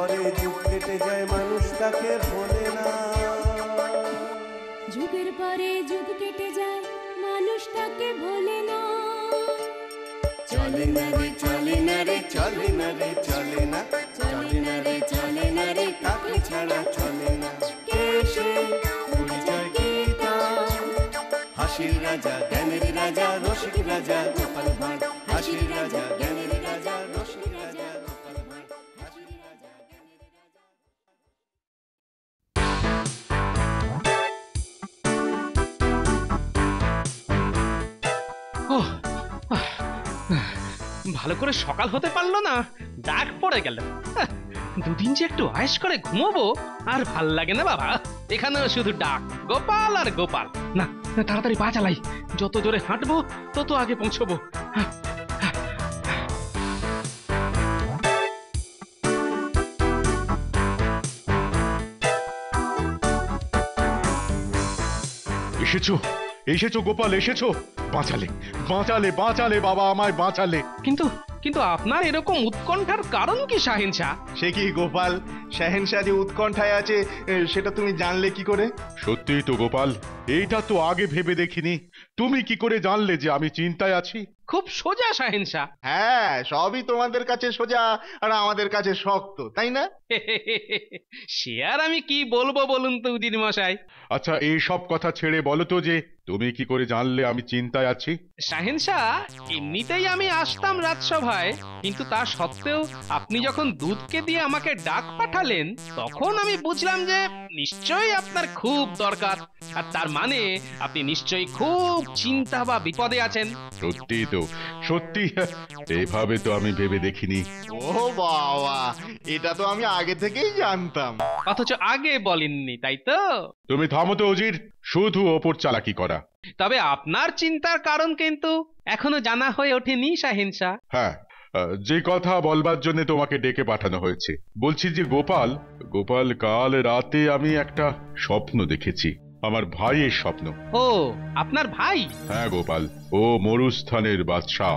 পরে যুগ কেটে যায় মানুষ তাকে ভোলে না। যুগের পরে যুগ কেটে যায় মানুষ তাকে ভোলে না। চলে না রে চলে না রে চলে না রে চলে না, চলে না রে চলে না রে কাকে ছাড়া চলে না। কে সে পরিচয় কি তার? হাসির রাজা জ্ঞানের রাজা রসিক রাজা গোপাল ভাঁড়। হাসির রাজা জ্ঞানের রাজা রসিক রাজা গোপাল ভাঁড়। হাসির রাজা জ্ঞানের রাজা। ওহ, ভালো করে সকাল হতে পারলো না, ডাক পড়ে গেল। দুদিন যে একটু আয়েশ করে ঘুমোবো আর ভাল লাগে না বাবা। এখানেও শুধু ডাক, গোপাল আর গোপাল। না তাড়াতাড়ি পা চালাই, যত জোরে হাঁটবো তত আগে পৌঁছবো। এসেছো এসেছো গোপাল, এসেছো। বাঁচালে বাঁচালে বাঁচালে বাবা, আমায় বাঁচালে। কিন্তু কিন্তু আপনার এরকম উৎকণ্ঠার কারণ কি শাহেনশাহ? সে কি গোপাল, শাহেনশাহ যে উৎকণ্ঠায় আছে সেটা তুমি জানলে কি করে? সত্যিই তো গোপাল, এইটা তো আগে ভেবে দেখিনি। তুমি কি করে জানলে যে আমি চিন্তায় আছি? খুব সোজা শাহেনশাহ। হ্যাঁ, সবই তোমাদের কাছে সোজা আর আমাদের কাছে শক্ত, তাই না? সে আর আমি কি বলবো বলুন তো উজির মশাই। আচ্ছা, এই সব কথা ছেড়ে বলো তো যে তুমি কি করে জানলে আমি চিন্তায় আছি? শাহেনশাহ, এমনিতেই আমি আসতাম রাজসভায়, কিন্তু তা সত্ত্বেও আপনি যখন দুধকে দিয়ে আমাকে ডাক পাঠালেন তখন আমি বুঝলাম যে নিশ্চয়ই আপনার খুব দরকার, আর তার মানে আপনি নিশ্চয়ই খুব চিন্তা বা বিপদে আছেন। সত্যি তো, সত্যি। এইভাবে তো আমি ভেবে দেখিনি। ও বাবা, এটা তো আমি আগে থেকেই জানতাম। অথচ আগে বলেননি, তাই তো? তুমি থামো তো অজির, শুধু ওপর চালাকি করা। তবে আপনার চিন্তার কারণ কিন্তু এখনো জানা হয়ে ওঠেনি শাহেনশাহ। হ্যাঁ, যে কথা বলবার জন্য তোমাকে ডেকে পাঠানো হয়েছে। বলছি যে গোপাল, গোপাল কাল রাতে আমি একটা স্বপ্ন দেখেছি, আমার ভাইয়ের স্বপ্ন। ও, আপনার ভাই? হ্যাঁ গোপাল, ও মরুস্থানের বাদশাহ।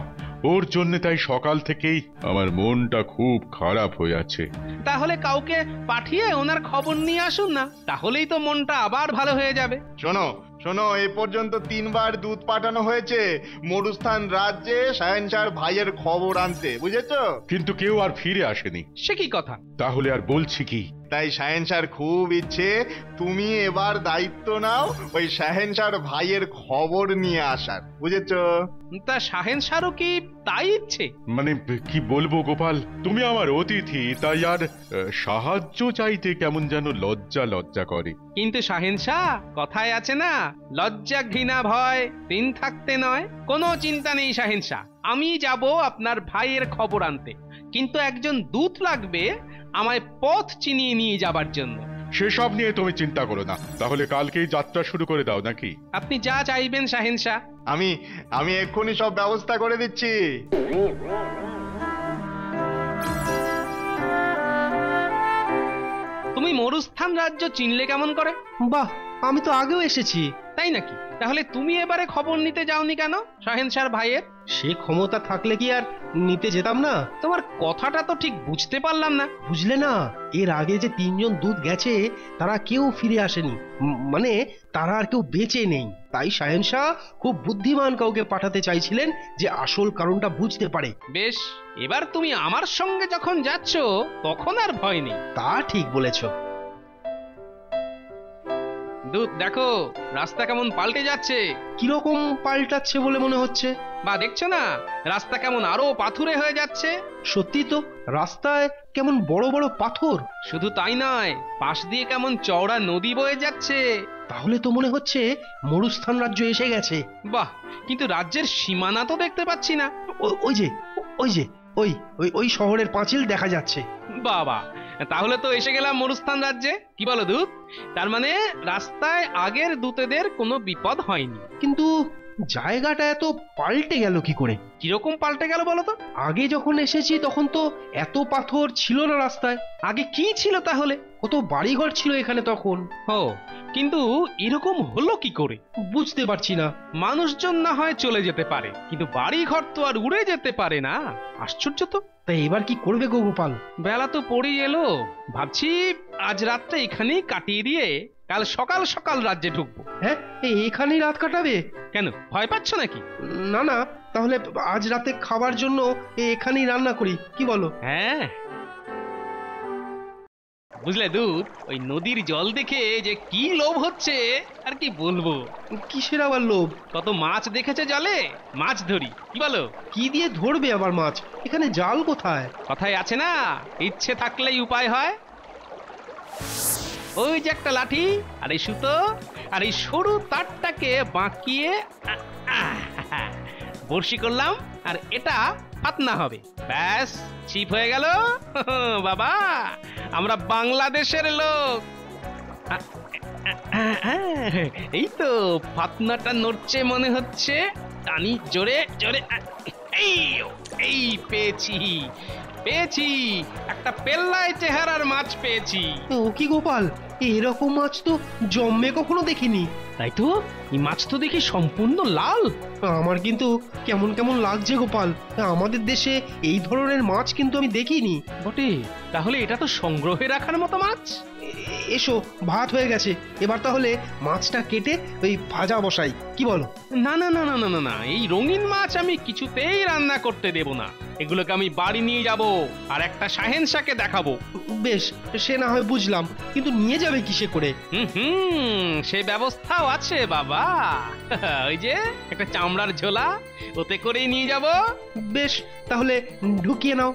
ওর জন্য তাই সকাল থেকেই আমার মনটা খুব খারাপ হয়ে আছে। তাহলে কাউকে পাঠিয়ে ওনার খবর নিয়ে আসুন না, তাহলেই তো মনটা আবার ভালো হয়ে যাবে। শোনো শোনো, এ পর্যন্ত 3 বার দুধ পাঠানো হয়েছে মরুস্থান রাজ্যে শাহেনশাহর ভাইয়ের খবর আনতে, বুঝেছো? কিন্তু কেউ আর ফিরে আসেনি। সে কি কথা? তাহলে আর বলছি কি? তাই শাহেনশাহর খুব ইচ্ছে তুমি এবার দায়িত্ব নাও ওই শাহেনশাহর ভাইয়ের খবর নিয়ে আসার, বুঝেছো? তা শাহেনশাহরও কি তাই ইচ্ছে? মানে কি বলবো গোপাল, তুমি আমার অতিথি, তাই আর সাহায্য চাইতে কেমন যেন লজ্জা লজ্জা করে। কিন্তু শাহেনশাহ, কথায় আছে না, লজ্জা ঘৃণা ভয় দিন থাকতে নয়। কোনো চিন্তা নেই শাহেনশাহ, আমি যাব আপনার ভাইয়ের খবর আনতে, কিন্তু একজন দূত লাগবে আমায় পথ চিনিয়ে নিয়ে যাবার জন্য। সেসব নিয়ে তুমি চিন্তা করো না, তাহলে কালকেই যাত্রা শুরু করে দাও নাকি? আপনি যা চাইবেন শাহেনশাহ। আমি এক্ষুনি সব ব্যবস্থা করে দিচ্ছি। তুমি মরুস্থান রাজ্য চিনলে কেমন করে? বাহ, আমি তো আগেও এসেছি। তাই নাকি? তাহলে তুমি এবারে খবর নিতে যাওনি কেন শাহেনশাহর ভাইয়ের? সে ক্ষমতা থাকলে কি আর নিতে যেতাম না? তোমার কথাটা তো ঠিক বুঝতে পারলাম না। বুঝলে না, এর আগে যে 3 জন দূত গেছে তারা কেউ ফিরে আসেনি, মানে তারা আর কেউ বেঁচে নেই। তাই শাহেনশাহ খুব বুদ্ধিমান কাউকে পাঠাতে চাইছিলেন যে আসল কারণটা বুঝতে পারে। বেশ, এবার তুমি আমার সঙ্গে যখন যাচ্ছ তখন আর ভয় নেই। তা ঠিক বলেছ। দূত, দেখো রাস্তা কেমন পাল্টে যাচ্ছে। কিরকম পাল্টাচ্ছে বলে মনে হচ্ছে? বা দেখছো না, রাস্তা কেমন আরো পাথুরে হয়ে যাচ্ছে। সত্যি তো, রাস্তায় কেমন বড় বড় পাথর। শুধু তাই নয়, পাশ দিয়ে কেমন চওড়া নদী বয়ে যাচ্ছে। তাহলে তো মনে হচ্ছে মরুস্থান রাজ্য এসে গেছে। বাহ, কিন্তু রাজ্যের সীমানা তো দেখতে পাচ্ছি না। ওই যে ওই যে ওই ওই ওই শহরের পাঁচিল দেখা যাচ্ছে। বাবা, তাহলে তো এসে গেলাম মরুস্থান রাজ্যে। কি বলো দূত? তার মানে রাস্তায় আগের দূতেদের কোনো বিপদ হয়নি। কিন্তু জায়গাটা এত পাল্টে গেল কি করে? কিরকম পাল্টে গেল বলো তো? আগে যখন এসেছি তখন তো এত পাথর ছিল না রাস্তায়। আগে কি ছিল তাহলে? কত বাড়িঘর ছিল এখানে তখন। ও, কিন্তু এরকম হলো কি করে বুঝতে পারছি না। মানুষজন না হয় চলে যেতে পারে, কিন্তু বাড়ি ঘর তো আর উড়ে যেতে পারে না। আশ্চর্য তো। তাই এবার কি করবে গো গোপাল? বেলা তো পড়ে এলো, ভাবছি আজ রাতটা এখানেই কাটিয়ে দিয়ে কাল সকাল সকাল রাজ্যে ঢুকবো। হ্যাঁ, এখানেই রাত কাটাবে? কেন, ভয় পাচ্ছ নাকি? না না, তাহলে আজ রাতে খাবার জন্য এখানেই রান্না করি, কি বলো? হ্যাঁ, বুঝলে দুধ, ওই নদীর জল দেখে যে কি লোভ হচ্ছে আর কি বলবো। কিসের আবার লোভ? কত মাছ দেখেছে জলে, মাছ ধরি, কি বলো? কি দিয়ে ধরবে আবার মাছ? এখানে জাল কোথায়? কথায় আছে না, ইচ্ছে থাকলেই উপায় হয়। ওই যে একটা লাঠি, আর এই সুতো, আর এই সরু তারটাকে বাঁকিয়ে বড়শি করলাম, আর এটা ফাতনা হবে। ব্যাস, ছিপ হয়ে গেল। বাবা, আমরা বাংলাদেশের লোক। এই তো ফাতনাটা নড়ছে মনে হচ্ছে, টানি জোরে জোরে। এই পেয়েছি পেয়েছি, একটা পেল্লায় চেহারার মাছ পেয়েছি। ও কি গোপাল, এরকম মাছ তো জন্মে কখনো দেখিনি। তাই তো, এই মাছ তো দেখি সম্পূর্ণ লাল। আমার কিন্তু কেমন কেমন লাগছে গোপাল। আমাদের দেশে এই ধরনের মাছ কিন্তু আমি দেখিনি। বটে, তাহলে এটা তো সংগ্রহে রাখার মতো মাছ। এসো, ভাত হয়ে গেছে, এবার তাহলে মাছটা কেটে ওই ভাজা বসাই, কি বলো? না না না না না না না, এই রঙিন মাছ আমি কিছুতেই রান্না করতে দেব না। এগুলোকে আমি বাড়ি নিয়ে যাব আর একটা শাহেনশাকে দেখাবো। বেশ, সে না হয় বুঝলাম, কিন্তু নিয়ে যাবে কিসে করে? সে ব্যবস্থাও আছে বাবা। ওই যে একটা চামড়ার ঝোলা, ওতে করেই নিয়ে যাব। বেশ, তাহলে ঢুকিয়ে নাও।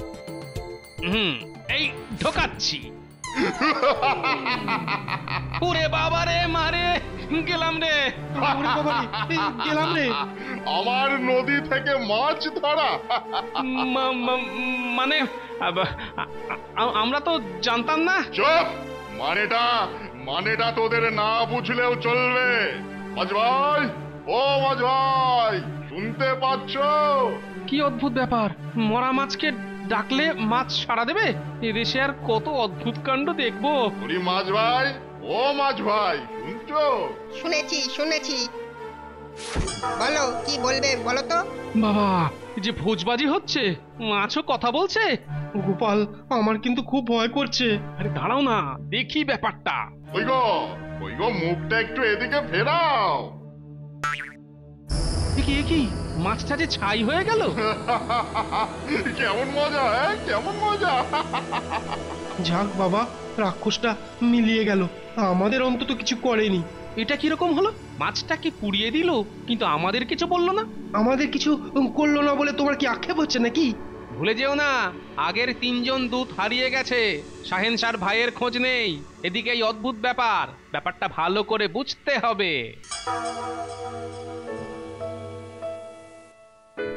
এই ঢোকাচ্ছি। ওরে বাবা রে, মারে গেলাম রে। ওরে বাবা রে, গেলাম রে। আমার নদী থেকে মাছ ধরা? মানে আমরা তো জানতাম না। চুপ! মানেটা তোদের না বুঝলেও চলবে। মাছ ভাই, ও মাছ ভাই, শুনতে পাচ্ছ? কি অদ্ভুত ব্যাপার, মরা মাছকে ডাকলে মাছ সাড়া দেবে? এদেশে আর কত অদ্ভুত কাণ্ড দেখবো। মাছ ভাই, ও মাছ ভাই, শুনছো? শুনেছি। বলো, কি বলবে বলো তো? বাবা, যে ভোজবাজি হচ্ছে, মাছও কথা বলছে। গোপাল, আমার কিন্তু খুব ভয় করছে। আরে দাঁড়াও না, দেখি ব্যাপারটা। ওই গো মুখটা একটু এদিকে ফেরাও। কি মাছটা যে ছাই হয়ে গেল। কেমন মজা, কেমন মজা। যাক বাবা, রাক্ষসটা মিলিয়ে গেল, আমাদের অন্তত কিছু করেনি। এটা কিরকম হলো? মাছটা কি পুড়িয়ে দিল, কিন্তু আমাদের কিছু বললো না। আমাদের কিছু করলো না বলে তোমার কি আক্ষেপ হচ্ছে নাকি? ভুলে যেও না, আগের 3 জন দূত হারিয়ে গেছে, শাহেনশার ভাইয়ের খোঁজ নেই। এদিকে এই অদ্ভুত ব্যাপারটা ভালো করে বুঝতে হবে।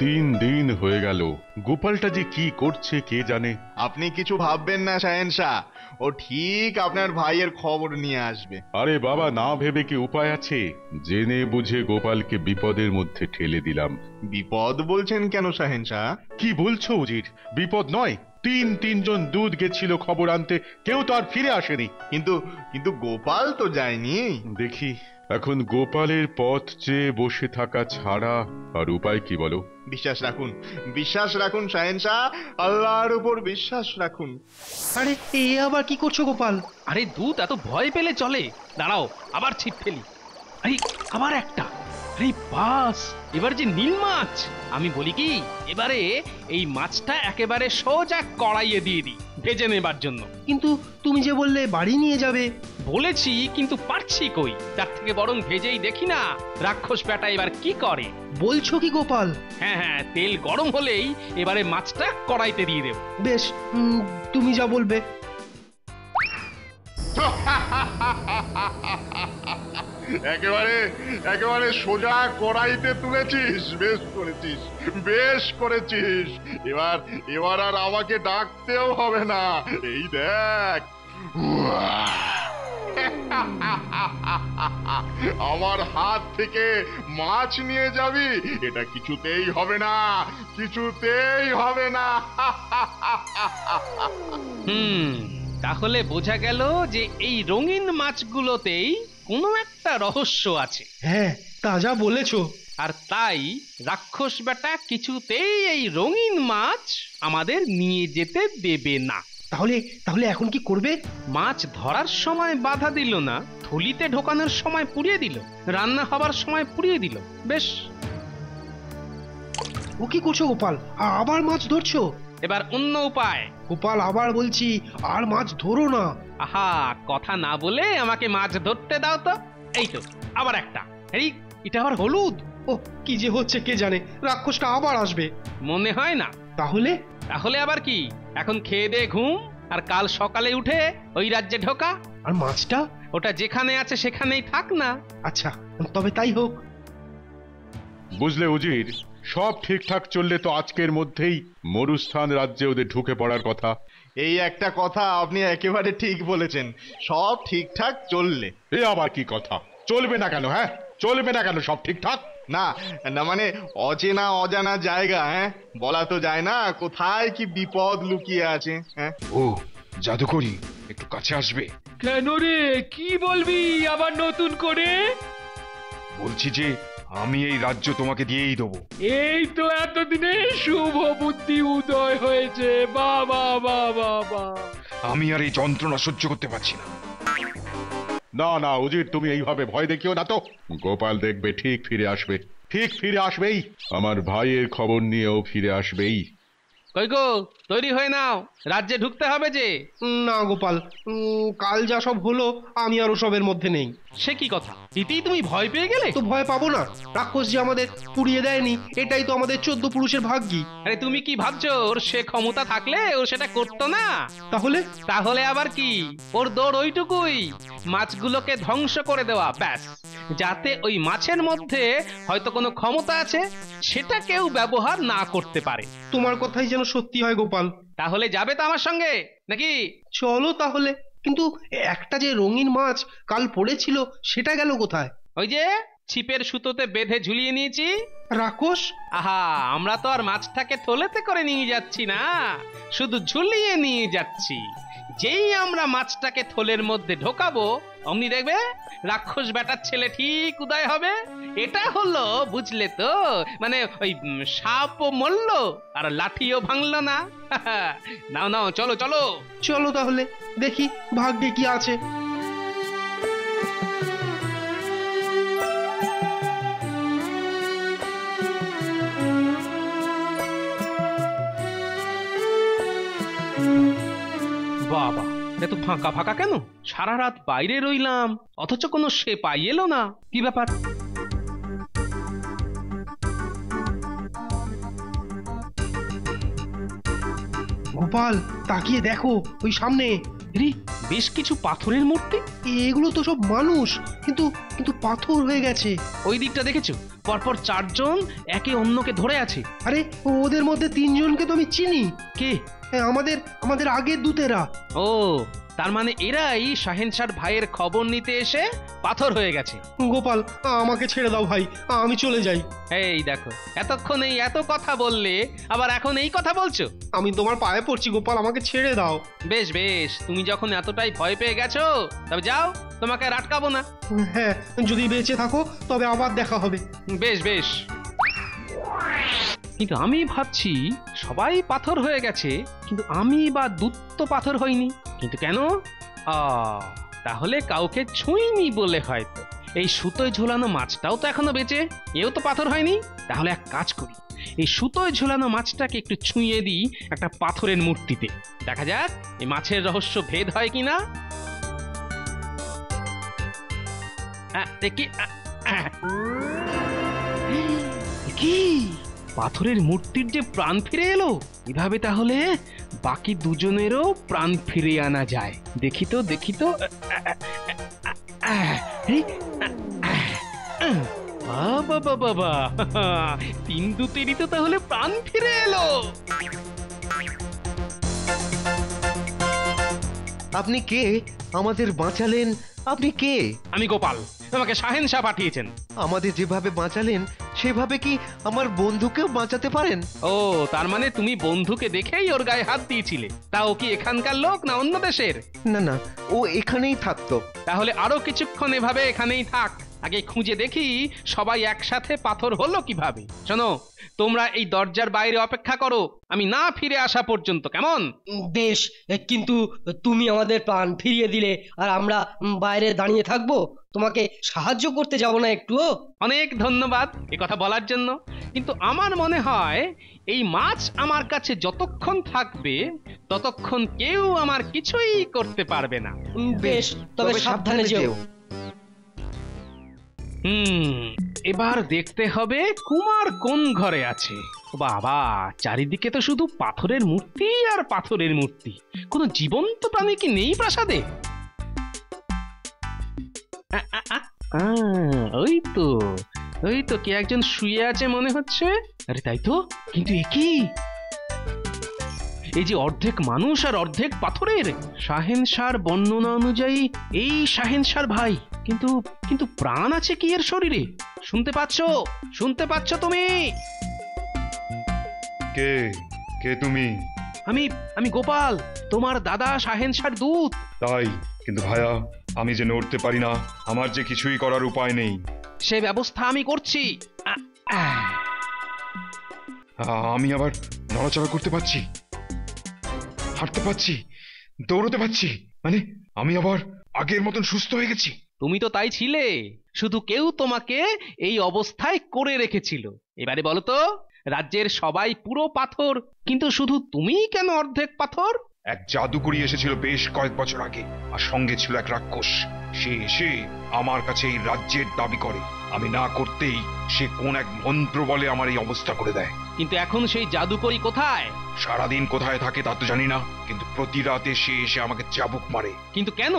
3 দিন হয়ে গেল, গোপালটা যে কি করছে কে জানে। আপনি কিছু ভাববেন না শাহেনশাহ, ও ঠিক আপনার ভাইয়ের খবর নিয়ে আসবে। আরে বাবা, না ভেবে কি উপায় আছে? জেনে বুঝে গোপালকে বিপদের মধ্যে ঠেলে দিলাম। বিপদ বলছেন কেন শাহেনশাহ? কি বলছো উজির? বিপদ নয়, 3 জন দুধ গেছিল খবর আনতে, কেউ তো আর ফিরে আসেনি। কিন্তু গোপাল তো যায়নি। দেখি, এখন গোপালের পথ চেয়ে বসে থাকা ছাড়া আর উপায় কি বলো? বিশ্বাস রাখুন শাহেনশাহ, আল্লাহর উপর বিশ্বাস রাখুন। আরে এ আবার কি করছো গোপাল? আরে দূত এত ভয় পেলে চলে? দাঁড়াও, আবার ছিপ ফেলি। আরে আবার একটা। আরে বাস, এবার যে নীল মাছ। আমি বলি কি, এবারে এই মাছটা একেবারে সোজা কড়াইয়ে দিয়ে দিই ভেজে নেবার জন্য। কিন্তু তুমি যে বললে বাড়ি নিয়ে যাবে। বলেছি, কিন্তু পারছি কই। তার থেকে বরং ভেজেই দেখি না রাক্ষস বেটা এবার কি করে। বলছো কি গোপাল? হ্যাঁ, তেল গরম হলেই এবারে মাছটা কড়াইতে দিয়ে দেব। বেশ, তুমি যা বলবে। একেবারে সোজা কড়াইতে তুলেছিস, বেশ করেছিস। এবার আর আমাকে ডাকতেও হবে না। এই দেখ। আমার হাত থেকে মাছ নিয়ে যাবি? এটা কিছুতেই হবে না, কিছুতেই হবে না। তাহলে বোঝা গেল যে এই রঙিন মাছগুলোতেই কোনো একটা রহস্য আছে। হ্যাঁ, তা যা বলেছো। আর তাই রাক্ষস বেটা কিছুতেই এই রঙিন মাছ আমাদের নিয়ে যেতে দেবে না। তাহলে তাহলে এখন কি করবে? মাছ ধরার সময় বাধা দিল না, থলিতে ঢোকানোর সময় পুড়িয়ে দিল, রান্না হবার সময় পুড়িয়ে দিল। বেশ, ও কি করছো গোপাল? আবার মাছ ধরছো? এবার অন্য উপায়। গোপাল, আবার বলছি, আর মাছ ধরো না। আহা, কথা না বলে আমাকে মাছ ধরতে দাও তো। এই তো আবার একটা। এই, এটা আবার হলুদ। ও, কি যে হচ্ছে কে জানে, রাক্ষসটা আবার আসবে মনে হয় না। তাহলে? তাহলে আবার কি, এখন খেয়ে দে ঘুম, আর কাল সকালে উঠে ওই রাজ্যে ঢোকা। আর মাছটা? ওটা যেখানে আছে সেখানেই থাক না। আচ্ছা, তবে তাই হোক। বুঝলে উজির, সব ঠিকঠাক চললে তো আজকের মধ্যেই মরুস্থান রাজ্যে ওদের ঢুকে পড়ার কথা। এই একটা কথা আপনি একেবারে ঠিক বলেছেন, সব ঠিকঠাক চললে। এ আবার কি কথা? চলবে না কেন? হ্যাঁ, চলবে না কেন? সব ঠিকঠাক। না না, মানে অচেনা অজানা জায়গা, হ্যাঁ, বলা তো যায় না কোথায় কি বিপদ লুকিয়ে আছে। হ্যাঁ, ও জাদুকরি, একটু কাছে আসবে? কেন রে, কি বলবি আবার নতুন করে? বলছি যে আমি এই রাজ্য তোমাকে দিয়েই দেবো। এই তো এতদিনে শুভ বুদ্ধি উদয় হয়েছে। বাবা বাবা বাবা, আমি আর এই যন্ত্রণা সহ্য করতে পারছি না। না না উজির, তুমি এইভাবে ভয় দেখিও না তো। গোপাল দেখবে ঠিক ফিরে আসবে, ঠিক ফিরে আসবেই। আমার ভাইয়ের খবর নিয়েও ফিরে আসবেই। কই গো, তৈরি হয়ে নাও, রাজ্যে ঢুকতে হবে যে। না গোপাল, কাল যা সব হলো আমি আর ওসবের মধ্যে নেই। সে কি কথা, এতেই তুমি ভয় পেয়ে গেলে? তো ভয় পাবো না? রাক্ষস যে আমাদের পুড়িয়ে দেয়নি, এটাই তো আমাদের 14 পুরুষের ভাগ্যি। আরে তুমি কি ভাবছো ওর সে ক্ষমতা থাকলে ও সেটা করতো না? তাহলে? তাহলে আবার কি, ওর দৌড় ওইটুকুই, মাছগুলোকে ধ্বংস করে দেওয়া, ব্যাস। যাতে ওই মাছের মধ্যে হয়তো কোনো ক্ষমতা আছে, সেটা কেউ ব্যবহার না করতে পারে। তোমার কথাই যেন সত্যি হয় গোপাল। তাহলে যাবে তো আমার সঙ্গে নাকি? চলো তাহলে। কিন্তু একটা যে রঙিন মাছ কাল পড়েছিল, সেটা গেল কোথায়? ওই যে ছিপের সুতোতে বেঁধে ঝুলিয়ে নিয়েছি। রাক্ষস? আহা, আমরা তো আর মাছটাকে থলেতে করে নিয়ে যাচ্ছি না, শুধু ঝুলিয়ে নিয়ে যাচ্ছি। যেই আমরা মাছটাকে থলের মধ্যে ঢোকাবো, অমনি দেখবে রাক্ষস বেটার ছেলে ঠিক উদয় হবে। এটা হলো, বুঝলে তো, মানে ওই সাপও মরল আর লাঠিও ভাঙলো না। নাও নাও, চলো চলো। চলো তাহলে, দেখি ভাগ্যে কি আছে। বাবা, এত ফাঁকা ফাঁকা কেন? সারা রাত বাইরে রইলাম, অথচ কোনো সে পাই এলো না। কি ব্যাপার? গোপাল, তাকিয়ে দেখো ওই সামনে। বেশ কিছু পাথরের মূর্তি। এগুলো তো সব মানুষ, কিন্তু কিন্তু পাথর হয়ে গেছে। ওই দিকটা দেখেছো? পরপর 4 জন একে অন্যকে ধরে আছে। আরে, ওদের মধ্যে 3 জনকে তো আমি চিনি। কে? আমাদের আমাদের আগের দূতেরা। ও, তার মানে এরাই শাহেনশার ভাইয়ের খবর নিতে এসে পাথর হয়ে গেছে। গোপাল, আমাকে ছেড়ে দাও ভাই, আমি চলে যাই। এই দেখো, এতক্ষণ এই এত কথা বললে, আবার এখন এই কথা বলছো? আমি তোমার পায়ে পড়ছি গোপাল, আমাকে ছেড়ে দাও। বেশ বেশ, তুমি যখন এতটাই ভয় পেয়ে গেছো, তবে যাও, তোমাকে আর আটকাবো না। হ্যাঁ, যদি বেঁচে থাকো তবে আবার দেখা হবে। বেশ বেশ। কিন্তু আমি ভাবছি সবাই পাথর হয়ে গেছে, কিন্তু আমি বা দূত পাথর হইনি। কিন্তু কেন? তাহলে কাউকে ছুঁইনি বলে হয়তো। এই সুতোয় ঝোলানো মাছটাও তো এখনো বেঁচে, এও তো পাথর হয়নি। তাহলে এক কাজ করি, এই সুতোয় ঝোলানো মাছটাকে একটু ছুঁয়ে দিই একটা পাথরের মূর্তিতে, দেখা যাক এই মাছের রহস্য ভেদ হয় কিনা। দেখি কি, পাথরের মূর্তির যে প্রাণ ফিরে এলো। এভাবে তাহলে বাকি দুজনেরও প্রাণ ফিরে আনা যায়। দেখি তো দেখি তো। বাবা বাবা, 3 দূতেরই তো তাহলে প্রাণ ফিরে এলো। আপনি কে? আমাদের বাঁচালেন, আপনি কে? আমি গোপাল, আমাকে শাহেন শাহ পাঠিয়েছেন। আমাদের যেভাবে বাঁচালেন সেভাবে কি আমার বন্ধুকেও বাঁচাতে পারেন? ও, তার মানে তুমি বন্ধুকে দেখেই ওর গায়ে হাত দিয়েছিলে। তা ও কি এখানকার লোক না অন্য দেশের? না না, ও এখানেই থাকতো। তাহলে আরো কিছুক্ষণ এভাবে এখানেই থাক, আগে খুঁজে দেখি সবাই একসাথে পাথর হলো কিভাবে। শোনো, তোমরা এই দরজার বাইরে অপেক্ষা করো, আমি না ফিরে আসা পর্যন্ত, কেমন? বেশ, কিন্তু তুমি আমাদের প্রাণ ফিরিয়ে দিলে আর আমরা বাইরে দাঁড়িয়ে থাকবো, তোমাকে সাহায্য করতে যাব না একটুও? অনেক ধন্যবাদ এ কথা বলার জন্য, কিন্তু আমার মনে হয় এই মাছ আমার কাছে যতক্ষণ থাকবে ততক্ষণ কেউ আমার কিছুই করতে পারবে না। বেশ, তবে সাবধানে যেও। এবার দেখতে হবে কুমার কোন ঘরে আছে। বাবা, চারিদিকে তো শুধু পাথরের মূর্তি আর পাথরের মূর্তি, কোনো জীবন্ত প্রাণী কি নেই প্রাসাদে? ওই তো কে একজন শুয়ে আছে মনে হচ্ছে। আরে তাই তো, কিন্তু এ কি? এই যে অর্ধেক মানুষ আর অর্ধেক পাথরের। শাহেন শাহর বর্ণনা অনুযায়ী এই শাহেন শাহর ভাই, কিন্তু কিন্তু প্রাণ আছে কি এর শরীরে? শুনতে পাচ্ছো? শুনতে পাচ্ছো তুমি? কে কে তুমি? আমি গোপাল, তোমার দাদা শাহেন শাহর দূত। তাই? কিন্তু ভায়া, আমি যে নড়তে পারি না, আমার যে কিছুই করার উপায় নেই। সে ব্যবস্থা আমি করছি। আমি আবার নড়াচড়া করতে পারছি, হাঁটতে পারছি, দৌড়তে পারছি, মানে আমি আবার আগের মতন সুস্থ হয়ে গেছি। তুমি তো তাই ছিলে, শুধু কেউ তোমাকে এই অবস্থায় করে রেখেছিল। এবারে বলো তো, রাজ্যের সবাই পুরো পাথর, কিন্তু শুধু তুমিই কেন অর্ধেক পাথর? এক জাদুকরি এসেছিল বেশ কয়েক বছর আগে, আর সঙ্গে ছিল এক রাক্ষস। সে এসে আমার কাছে এই রাজ্যের দাবি করে। আমি না করতেই সে কোন এক মন্ত্র বলে আমার এই অবস্থা করে দেয়। কিন্তু এখন সেই জাদুকরি কোথায়? সারাদিন কোথায় থাকে তা তো জানি না, কিন্তু প্রতি রাতে সে এসে আমাকে চাবুক মারে। কিন্তু কেন?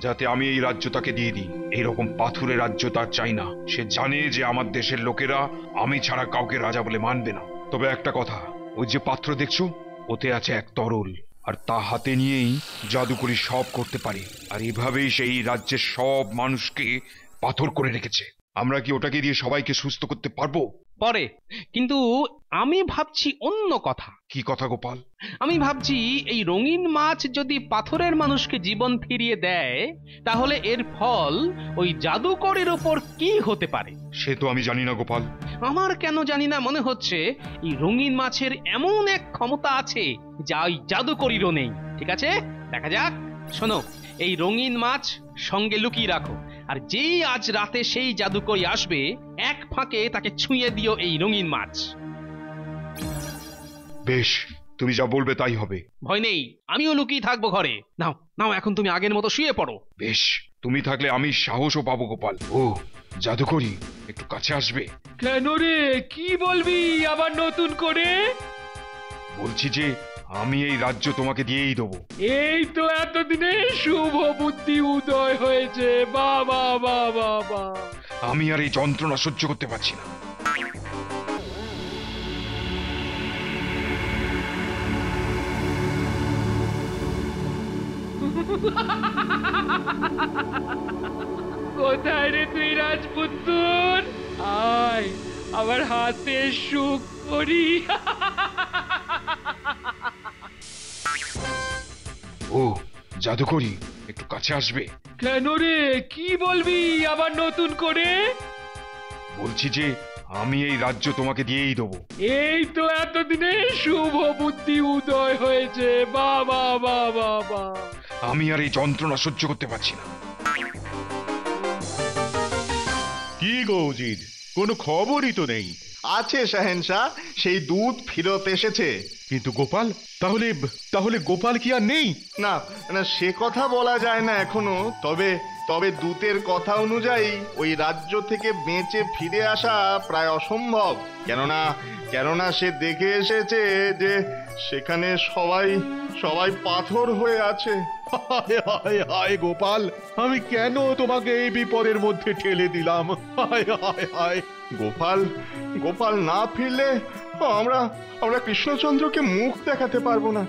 যাতে আমি এই রাজ্য তাকে দিয়ে দিই। এইরকম পাথুরে রাজ্য তার চাই না। সে জানে যে আমার দেশের লোকেরা আমি ছাড়া কাউকে রাজা বলে মানবে না। তবে একটা কথা, ওই যে পাত্র দেখছো, ওতে আছে এক তরল, আর তা হাতে নিয়েই জাদুকরি সব করতে পারে। আর এভাবেই সেই রাজ্যের সব মানুষকে পাথর করে রেখেছে। আমরা কি ওটাকে দিয়ে সবাইকে সুস্থ করতে পারবো? পরে, কিন্তু আমি ভাবছি অন্য কথা। কি কথা গোপাল? আমি ভাবছি এই রঙিন মাছ যদি পাথরের মানুষকে জীবন ফিরিয়ে দেয়, তাহলে এর ফল ওই জাদুকরের ওপর কি হতে পারে? সে তো আমি জানি না গোপাল। আমার কেন জানি না মনে হচ্ছে এই রঙিন মাছের এমন এক ক্ষমতা আছে যা ওই জাদুকরিরও নেই। ঠিক আছে, দেখা যাক। শোনো, এই রঙিন মাছ সঙ্গে লুকিয়ে রাখো, আর যেই আজ রাতে সেই জাদুকরি আসবে, এক ফাঁকে তাকে ছুঁয়ে দিও এই রঙিন মাছ। বেশ, তুমি যা বলবে তাই হবে। ভয় নেই, আমিও লুকিয়ে থাকবো ঘরে। নাও নাও, এখন তুমি আগের মতো শুয়ে পড়ো। বেশ, তুমি থাকলে আমি সাহসও পাবো গোপাল। ও জাদুকরি, একটু কাছে আসবে? কেন রে, কি বলবি আবার নতুন করে? বলছি যে আমি এই রাজ্য তোমাকে দিয়েই দেবো। এই তো এতদিনে শুভ বুদ্ধি উদয় হয়েছে। বাবা বাবা বাবা, আমি আর এই যন্ত্রণা সহ্য করতে পারছি না। কোথায় রে তুই রাজপুত্র? আয়, আমার হাতে সুখ করি। ও জাদুকরি, একটু কাছে আসবে? কেন রে, কি বলবি আবার নতুন করে? বলছি যে আমি এই রাজ্য তোমাকে দিয়েই দেবো। এই তো এতদিনে শুভ বুদ্ধি উদয় হয়েছে। বাবা বাবা বাবা, আমি আর এই যন্ত্রণা সহ্য করতে পারছি না। কি গো উজির, কোনো খবরই তো নেই। আছে শাহেনশাহ, সেই দূত ফিরত এসেছে। কিন্তু গোপাল, তাহলে তাহলে গোপাল কি আর নেই? না না, সে কথা বলা যায় না এখনো। তবে তবে দূতের কথা অনুযায়ী ওই রাজ্য থেকে বেঁচে ফিরে আসা প্রায় অসম্ভব। কেননা সে দেখে এসেছে যে সেখানে সবাই পাথর হয়ে আছে। হায় হায় হায় গোপাল, আমি কেন তোমাকে এই বিপদের মধ্যে ঠেলে দিলাম? হায় হায় হায়। গোপাল না ফিরলে আমরা কৃষ্ণচন্দ্রকে মুখ দেখাতে পারবো না।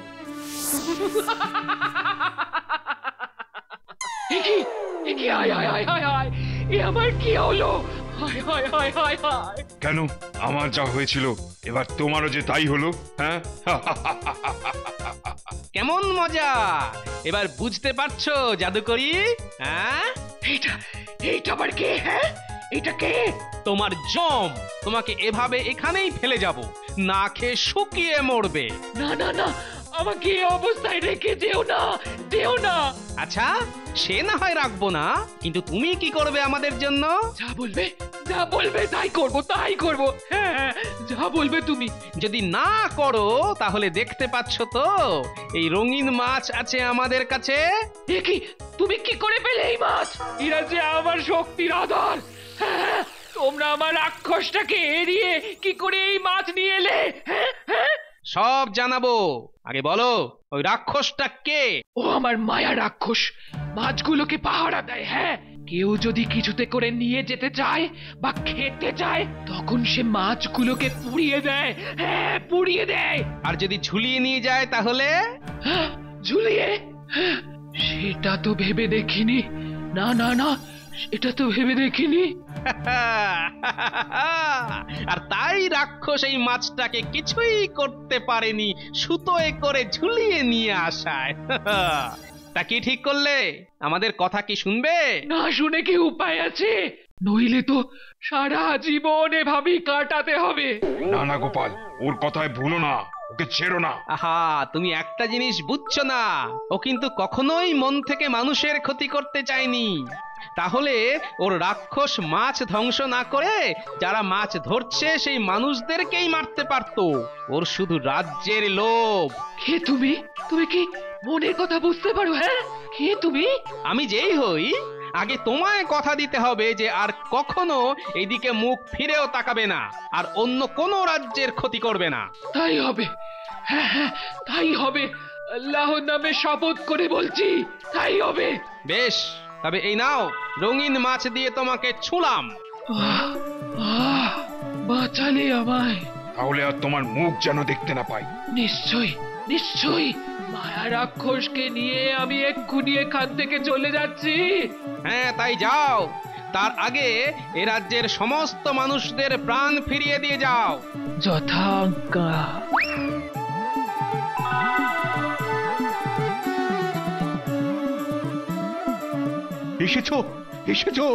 কি হায় হায় হায় হায় হায়, এ আমার কি হলো? হায় হায় হায় হায় হায়। কেন, আমার যা হয়েছিল এবার তোমারও যে তাই হলো? হ্যাঁ, কেমন মজা, এবার বুঝতে পারছো জাদুকরি? হ্যাঁ, এইটা আবার কে? হ্যাঁ, এটা কে? তোমার জম। তোমাকে এভাবে এখানেই ফেলে যাব, না খেয়ে শুকিয়ে মরবে। না না না, আমাকে এই অবস্থায় রেখে যেও না, যেও না। আচ্ছা, সে না হয় রাখবো না, কিন্তু তুমি কি করবে আমাদের জন্য? যা বলবে তাই করব, তাই করব। হ্যাঁ, যা বলবে তুমি। যদি না করো তাহলে দেখতে পাচ্ছ তো এই রঙিন মাছ আছে আমাদের কাছে। এ কি, তুমি কি করে পেলে এই মাছ? এরা যে আমার শক্তির আধার। হ্যাঁ, তোমরা আমার রাক্ষসটাকে এড়িয়ে কি করে এই মাছ নিয়ে এলে? হ্যাঁ হ্যাঁ, সব জানাবো, আগে বলো ওই রাক্ষসটা কে? ও আমার মায়া রাক্ষস, মাছগুলোকে পাহারা দেয়। হ্যাঁ, কেউ যদি কিছুতে করে নিয়ে যেতে চায় বা খেতে চায় তখন সে মাছগুলোকে পুড়িয়ে দেয়। হ্যাঁ, পুড়িয়ে দেয়। আর যদি ঝুলিয়ে নিয়ে যায় তাহলে? ঝুলিয়ে? সেটা তো ভেবে দেখিনি। না না না, সেটা তো ভেবে দেখিনি। আর তাই রাক্ষস এই মাছটাকে কিছুই করতে পারেনি সুতোয় করে ঝুলিয়ে নিয়ে আসায়। তা কি ঠিক করলে? আমাদের কথা কি শুনবে? না শুনে কি উপায় আছে? নইলে তো সারা জীবন এভাবেই কাটাতে হবে। না না গোপাল, ওর কথায় ভুলো না, ওকে ছেড়ো না। আহা, তুমি একটা জিনিস বুঝছো না, ও কিন্তু কখনোই মন থেকে মানুষের ক্ষতি করতে চায়নি। তাহলে ওর রাক্ষস মাছ ধ্বংস না করে যারা মাছ ধরছে সেই মানুষদেরকেই মারতে পারতো। ওর শুধু রাজ্যের লোভ। কে তুমি? তুমি কি মনের কথা বুঝতে পারো? হ্যাঁ, কে তুমি? আমি যেই হই, আগে তোমায় কথা দিতে হবে যে আর কখনো এইদিকে মুখ ফিরেও তাকাবে না, আর অন্য কোনো রাজ্যের ক্ষতি করবে না। তাই হবে। হ্যাঁ হ্যাঁ, তাই হবে। আল্লাহর নামে শপথ করে বলছি, তাই হবে। বেশ, তবে এই নাও, রঙিন মাছ দিয়ে তোমাকে ছুঁলাম। বাঁচালে আমায়। তাহলে আর তোমার মুখ যেন দেখতে না পাই। নিশ্চয়ই নিশ্চয়ই, মায়া রাক্ষসকে নিয়ে আমি এক্ষুনি এখান থেকে চলে যাচ্ছি। হ্যাঁ, তাই যাও। তার আগে এ রাজ্যের সমস্ত মানুষদের প্রাণ ফিরিয়ে দিয়ে যাও। যথাজ্ঞা। এসেছো এসেছো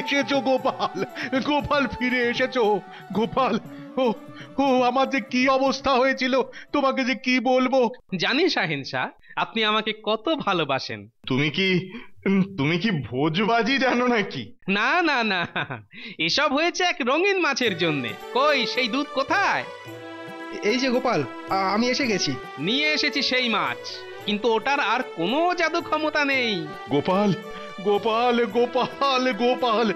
এসেছো গোপাল, গোপাল ফিরে এসেছো। গোপাল, ও ও আমার যে কি অবস্থা হয়েছিল তোমাকে যে কি বলবো। জানি শাহেনশা, আপনি আমাকে কত ভালোবাসেন। তুমি কি ভোজবাজি জানো নাকি? না না না, এসব হয়েছে এক রঙিন মাছের জন্য। কই সেই দুধ কোথায়? এই যে গোপাল, আমি এসে গেছি। নিয়ে এসেছি সেই মাছ, কিন্তু ওটার আর কোনো জাদু ক্ষমতা নেই। গোপাল গোপাল গোপাল গোপাল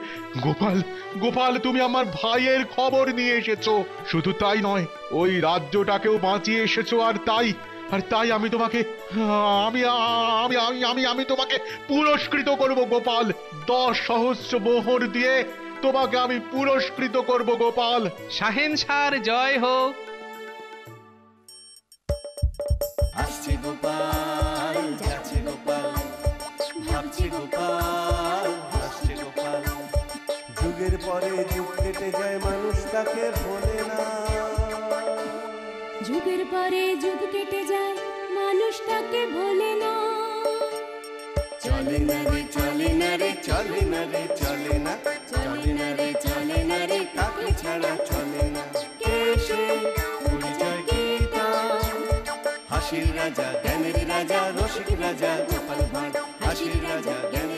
গোপাল গোপাল, তুমি আমার ভাইয়ের খবর নিয়ে এসেছো। শুধু তাই নয়, ওই রাজ্যটাকেও বাঁচিয়ে এসেছো। আর তাই আমি তোমাকে আমি আমি আমি আমি আমি তোমাকে পুরস্কৃত করব গোপাল। 10 সহস্র মোহর দিয়ে তোমাকে আমি পুরস্কৃত করব গোপাল। শাহেনশার জয় হোক। আসছে গোপাল, যাচ্ছে গোপাল, ভাবছে গোপাল, হাসছে গোপাল। যুগের পরে যুগ কেটে যায়, মানুষ তাকে ভোলে না। যুগের পরে যুগ কেটে যায়, মানুষ তাকে ভোলে না। চলে না রে চলে না রে চলে না রে চলে না, চলে না রে চলে না রে তাকে ছাড়া চলে না। কে সে? পরিচয় কি তার? হাসির রাজা, জ্ঞানের রাজা, রসিক রাজা গোপাল ভাঁড়। হাসির রাজা, জ্ঞানের